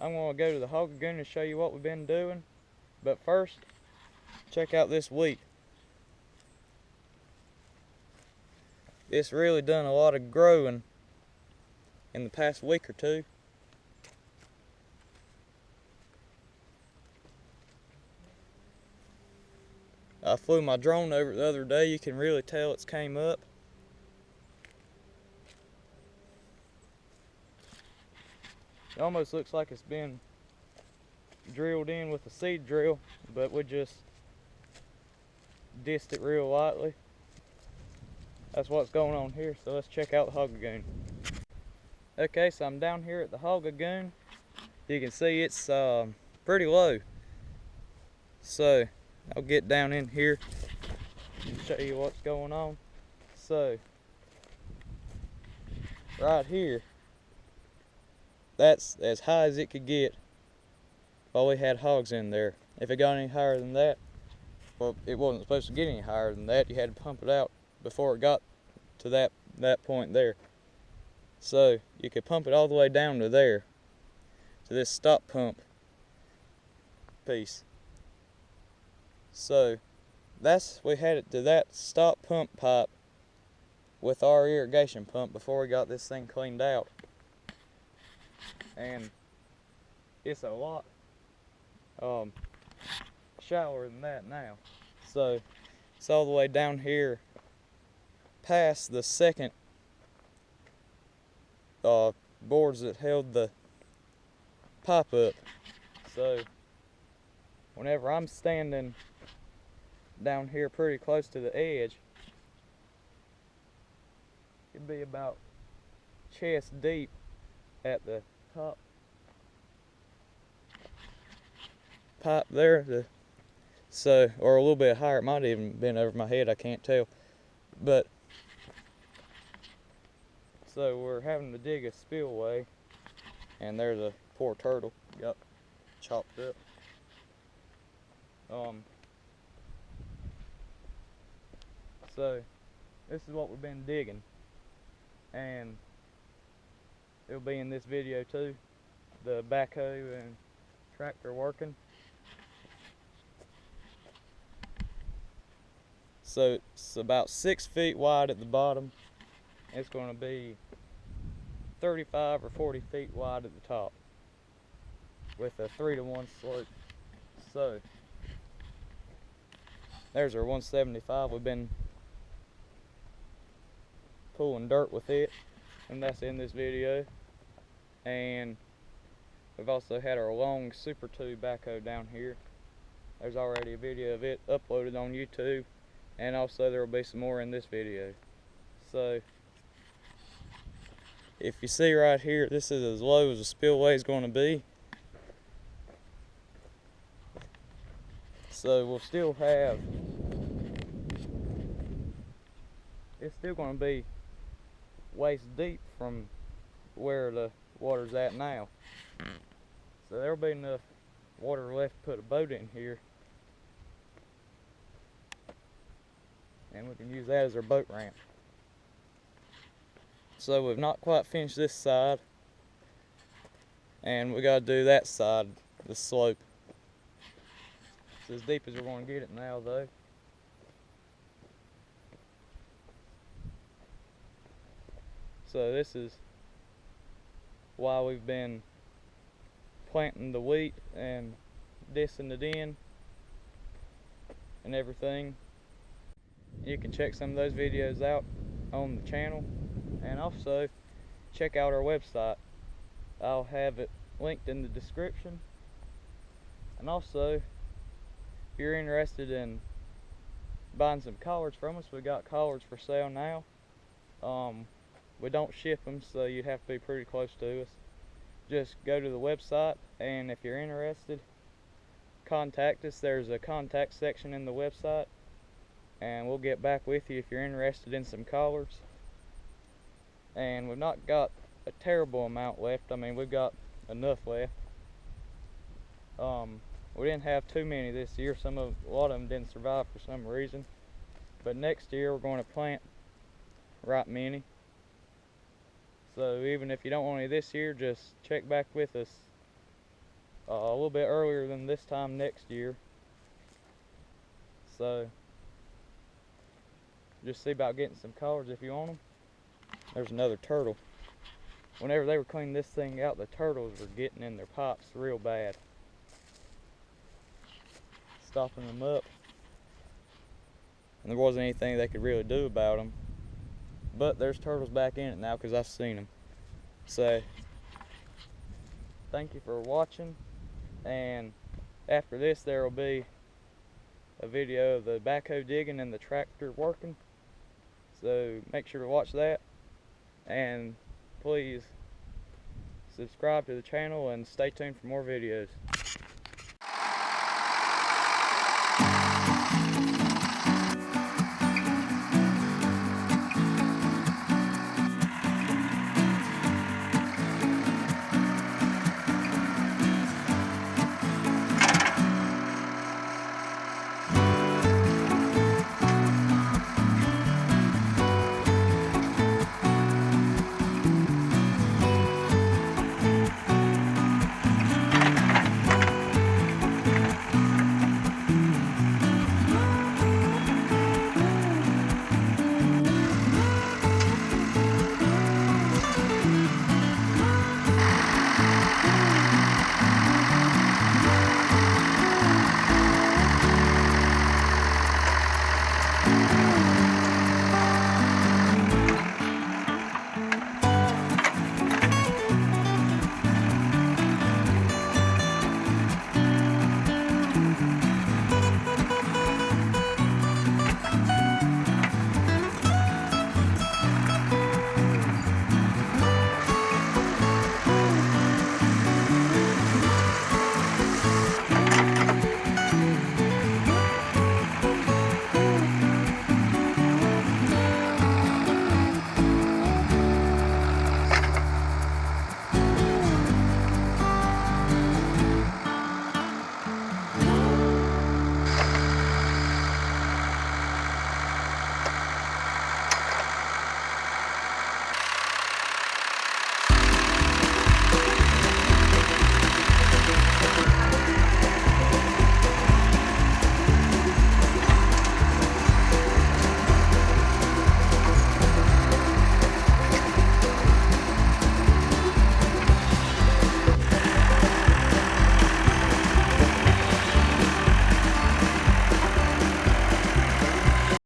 I'm going to go to the Hog Lagoon and show you what we've been doing. But first, check out this wheat. It's really done a lot of growing in the past week or two. I flew my drone over it the other day. You can really tell it's came up. It almost looks like it's been drilled in with a seed drill, but we just dissed it real lightly. That's what's going on here, so let's check out the Hog Lagoon. Okay, so I'm down here at the Hog Lagoon. You can see it's pretty low. So I'll get down in here and show you what's going on. So right here, that's as high as it could get while we had hogs in there. If it got any higher than that, well, it wasn't supposed to get any higher than that. You had to pump it out before it got to that point there. So you could pump it all the way down to there, to this stop pump piece. So we had it to that stop pump pipe with our irrigation pump before we got this thing cleaned out. And it's a lot shallower than that now. So it's all the way down here past the second boards that held the pipe up. So whenever I'm standing down here pretty close to the edge, it'd be about chest deep at the top pipe there. Or a little bit higher. It might have even been over my head, I can't tell. But so we're having to dig a spillway, and there's a poor turtle got chopped up. So this is what we've been digging, and it'll be in this video too, the backhoe and tractor working. So it's about 6 feet wide at the bottom. It's going to be 35 or 40 feet wide at the top with a 3-to-1 slope. So there's our 175. We've been pulling dirt with it, and that's in this video. And we've also had our long super tube backhoe down here. There's already a video of it uploaded on YouTube, and also there will be some more in this video. So if you see right here, this is as low as the spillway is going to be. So we'll still have, it's still going to be waist deep from where the water's at now. So there'll be enough water left to put a boat in here, and we can use that as our boat ramp. So we've not quite finished this side, and we got to do that side, the slope. It's as deep as we're going to get it now though. So this is why we've been planting the wheat and dissing it in and everything. You can check some of those videos out on the channel, and also check out our website. I'll have it linked in the description. And also, if you're interested in buying some collards from us, we got collards for sale now. We don't ship them, so you'd have to be pretty close to us. Just go to the website, and if you're interested, contact us. There's a contact section in the website, and we'll get back with you if you're interested in some collards. And we've not got a terrible amount left. I mean, we've got enough left. We didn't have too many this year. A lot of them didn't survive for some reason. But next year we're going to plant right many. So even if you don't want any this year, just check back with us a little bit earlier than this time next year. So just see about getting some collars if you want them. There's another turtle. Whenever they were cleaning this thing out, the turtles were getting in their pipes real bad, stopping them up. And there wasn't anything they could really do about them. But there's turtles back in it now because I've seen them. So thank you for watching, and after this there will be a video of the backhoe digging and the tractor working. So make sure to watch that, and please subscribe to the channel and stay tuned for more videos.